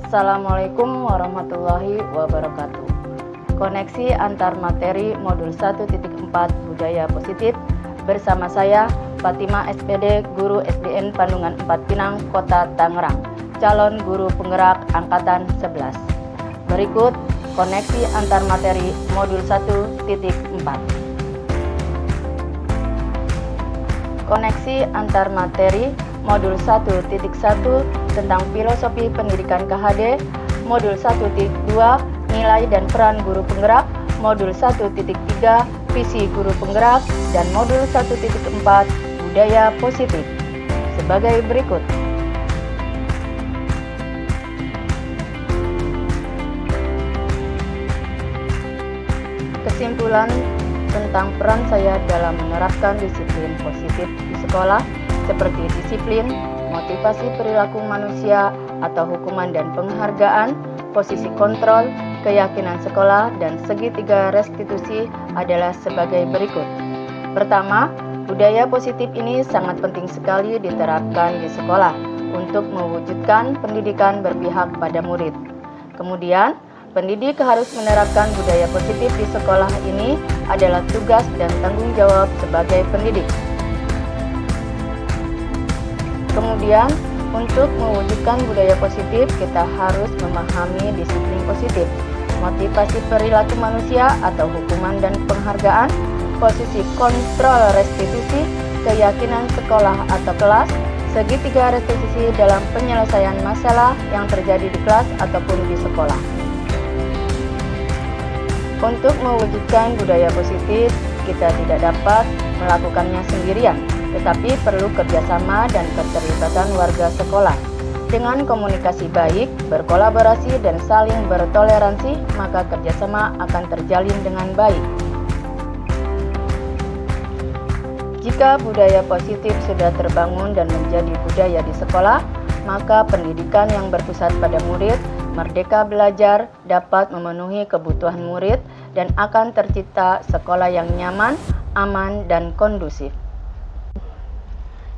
Assalamualaikum warahmatullahi wabarakatuh. Koneksi antar materi modul 1.4 Budaya Positif bersama saya Fatima SPD, Guru SDN Pandungan 4 Pinang, Kota Tangerang, calon guru penggerak angkatan 11. Berikut koneksi antar materi modul 1.4. Koneksi antar materi modul 1.1 tentang filosofi pendidikan KHD, modul 1.2 nilai dan peran guru penggerak, modul 1.3 visi guru penggerak, dan modul 1.4 budaya positif sebagai berikut. Kesimpulan tentang peran saya dalam menerapkan disiplin positif di sekolah seperti disiplin, motivasi perilaku manusia atau hukuman dan penghargaan, posisi kontrol, keyakinan sekolah, dan segitiga restitusi adalah sebagai berikut. Pertama, budaya positif ini sangat penting sekali diterapkan di sekolah untuk mewujudkan pendidikan berpihak pada murid. Kemudian, pendidik harus menerapkan budaya positif di sekolah ini adalah tugas dan tanggung jawab sebagai pendidik. Kemudian, untuk mewujudkan budaya positif, kita harus memahami disiplin positif, motivasi perilaku manusia atau hukuman dan penghargaan, posisi kontrol restitusi, keyakinan sekolah atau kelas, segitiga restitusi dalam penyelesaian masalah yang terjadi di kelas ataupun di sekolah. Untuk mewujudkan budaya positif, kita tidak dapat melakukannya sendirian, tetapi perlu kerjasama dan keterlibatan warga sekolah. Dengan komunikasi baik, berkolaborasi, dan saling bertoleransi, maka kerjasama akan terjalin dengan baik. Jika budaya positif sudah terbangun dan menjadi budaya di sekolah, maka pendidikan yang berpusat pada murid, merdeka belajar, dapat memenuhi kebutuhan murid, dan akan tercipta sekolah yang nyaman, aman, dan kondusif.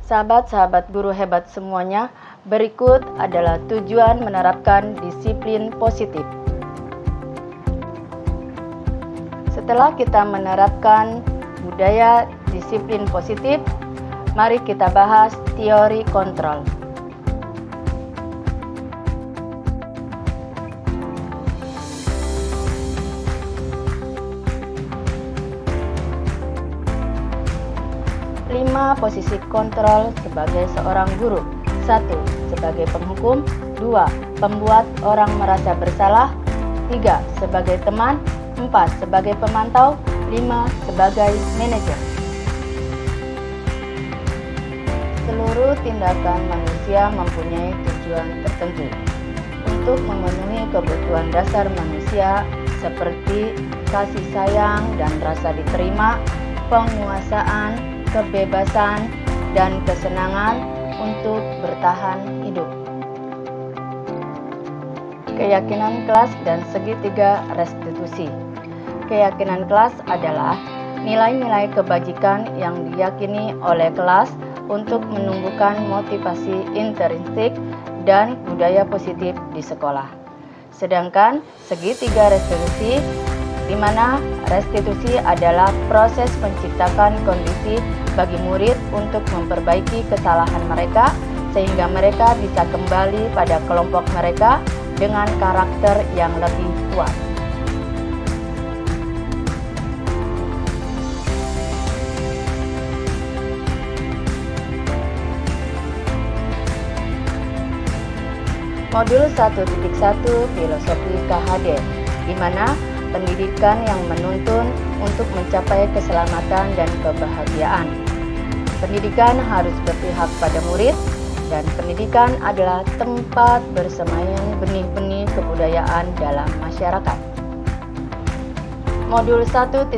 Sahabat-sahabat guru hebat semuanya, berikut adalah tujuan menerapkan disiplin positif. Setelah kita menerapkan budaya disiplin positif, mari kita bahas teori kontrol. Posisi kontrol sebagai seorang guru. 1. Sebagai penghukum. 2. Pembuat orang merasa bersalah. 3. Sebagai teman. 4. Sebagai pemantau. 5. Sebagai manajer. Seluruh tindakan manusia mempunyai tujuan tertentu untuk memenuhi kebutuhan dasar manusia seperti kasih sayang dan rasa diterima, penguasaan, kebebasan, dan kesenangan untuk bertahan hidup. Keyakinan kelas dan segitiga restitusi. Keyakinan kelas adalah nilai-nilai kebajikan yang diyakini oleh kelas untuk menumbuhkan motivasi intrinsik dan budaya positif di sekolah. Sedangkan segitiga restitusi, di mana restitusi adalah proses menciptakan kondisi bagi murid untuk memperbaiki kesalahan mereka sehingga mereka bisa kembali pada kelompok mereka dengan karakter yang lebih kuat. Modul 1.1 Filosofi KHD, di mana pendidikan yang menuntun untuk mencapai keselamatan dan kebahagiaan. Pendidikan harus berpihak pada murid, dan pendidikan adalah tempat bersemayam benih-benih kebudayaan dalam masyarakat. Modul 1.2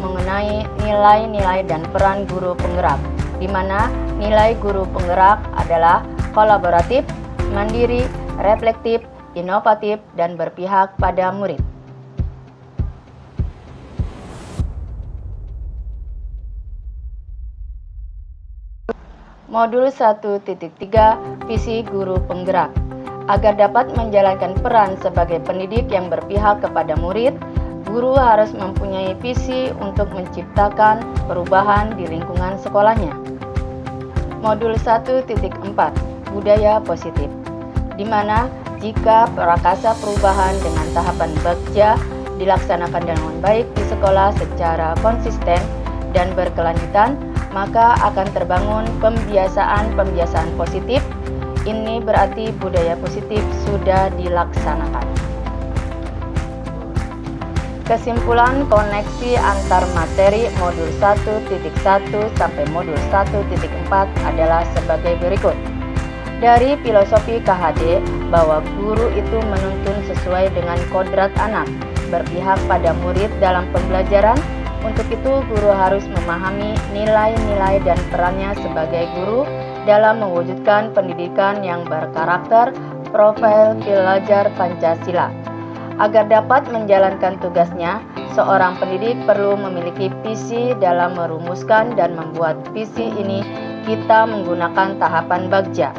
mengenai nilai-nilai dan peran guru penggerak, di mana nilai guru penggerak adalah kolaboratif, mandiri, reflektif, inovatif, dan berpihak pada murid. Modul 1.3 Visi Guru Penggerak Agar dapat menjalankan peran sebagai pendidik yang berpihak kepada murid, guru harus mempunyai visi untuk menciptakan perubahan di lingkungan sekolahnya. Modul 1.4 Budaya Positif, di mana jika prakasa perubahan dengan tahapan bagja dilaksanakan dengan baik di sekolah secara konsisten dan berkelanjutan, maka akan terbangun pembiasaan-pembiasaan positif. Ini berarti budaya positif sudah dilaksanakan. Kesimpulan koneksi antar materi modul 1.1 sampai modul 1.4 adalah sebagai berikut. Dari filosofi KHD bahwa guru itu menuntun sesuai dengan kodrat anak, berpihak pada murid dalam pembelajaran. Untuk itu guru harus memahami nilai-nilai dan perannya sebagai guru dalam mewujudkan pendidikan yang berkarakter profil pelajar Pancasila. Agar dapat menjalankan tugasnya, seorang pendidik perlu memiliki visi. Dalam merumuskan dan membuat visi ini, kita menggunakan tahapan bagja.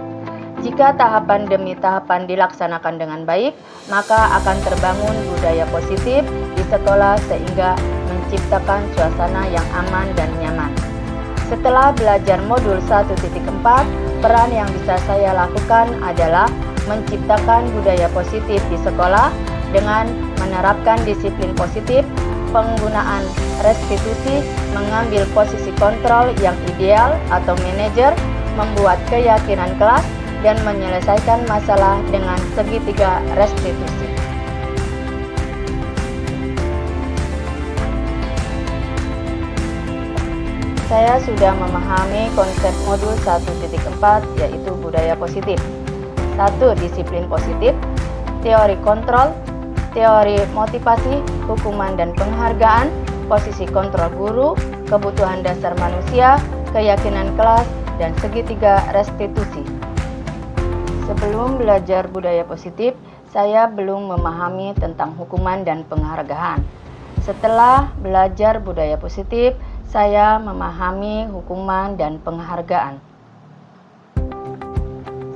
Jika tahapan demi tahapan dilaksanakan dengan baik, maka akan terbangun budaya positif di sekolah sehingga menciptakan suasana yang aman dan nyaman. Setelah belajar modul 1.4, peran yang bisa saya lakukan adalah menciptakan budaya positif di sekolah dengan menerapkan disiplin positif, penggunaan restitusi, mengambil posisi kontrol yang ideal atau manajer, membuat keyakinan kelas, dan menyelesaikan masalah dengan segitiga restitusi. Saya sudah memahami konsep modul 1.4 yaitu budaya positif. 1. Disiplin positif, teori kontrol, teori motivasi, hukuman dan penghargaan, posisi kontrol guru, kebutuhan dasar manusia, keyakinan kelas, dan segitiga restitusi. Sebelum belajar budaya positif, saya belum memahami tentang hukuman dan penghargaan. Setelah belajar budaya positif, saya memahami hukuman dan penghargaan.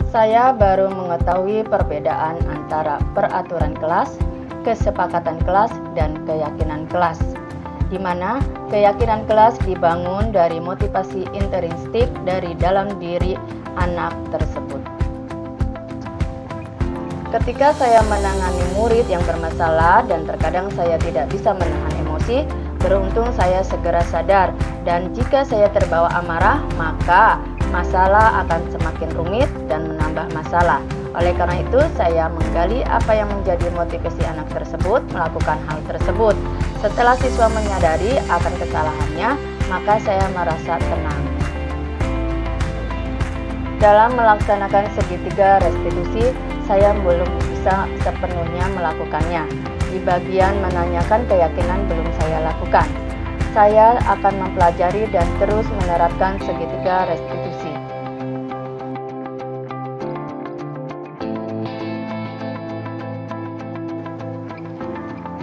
Saya baru mengetahui perbedaan antara peraturan kelas, kesepakatan kelas, dan keyakinan kelas, di mana keyakinan kelas dibangun dari motivasi intrinsik dari dalam diri anak tersebut. Ketika saya menangani murid yang bermasalah dan terkadang saya tidak bisa menahan emosi, beruntung saya segera sadar, dan jika saya terbawa amarah, maka masalah akan semakin rumit dan menambah masalah. Oleh karena itu, saya menggali apa yang menjadi motivasi anak tersebut melakukan hal tersebut. Setelah siswa menyadari akan kesalahannya, maka saya merasa tenang. Dalam melaksanakan segitiga restitusi, saya belum bisa sepenuhnya melakukannya. Di bagian menanyakan keyakinan belum saya lakukan. Saya akan mempelajari dan terus menerapkan segitiga restitusi.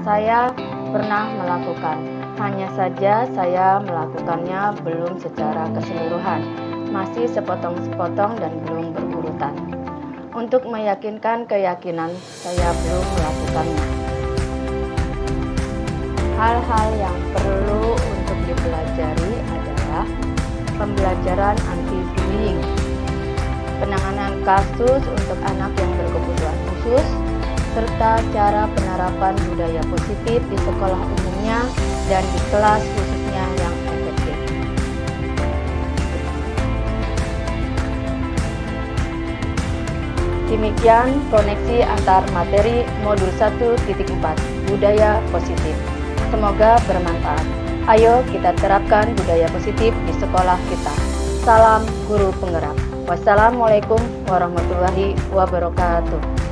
Saya pernah melakukan, hanya saja saya melakukannya belum secara keseluruhan, masih sepotong-sepotong dan belum berurutan. Untuk meyakinkan keyakinan, saya belum melakukannya. Hal-hal yang perlu untuk dipelajari adalah pembelajaran anti-bullying, penanganan kasus untuk anak yang berkebutuhan khusus, serta cara penerapan budaya positif di sekolah umumnya dan di kelas khususnya yang efektif. Demikian koneksi antar materi modul 1.4 Budaya Positif. Semoga bermanfaat. Ayo kita terapkan budaya positif di sekolah kita. Salam guru penggerak. Wassalamualaikum warahmatullahi wabarakatuh.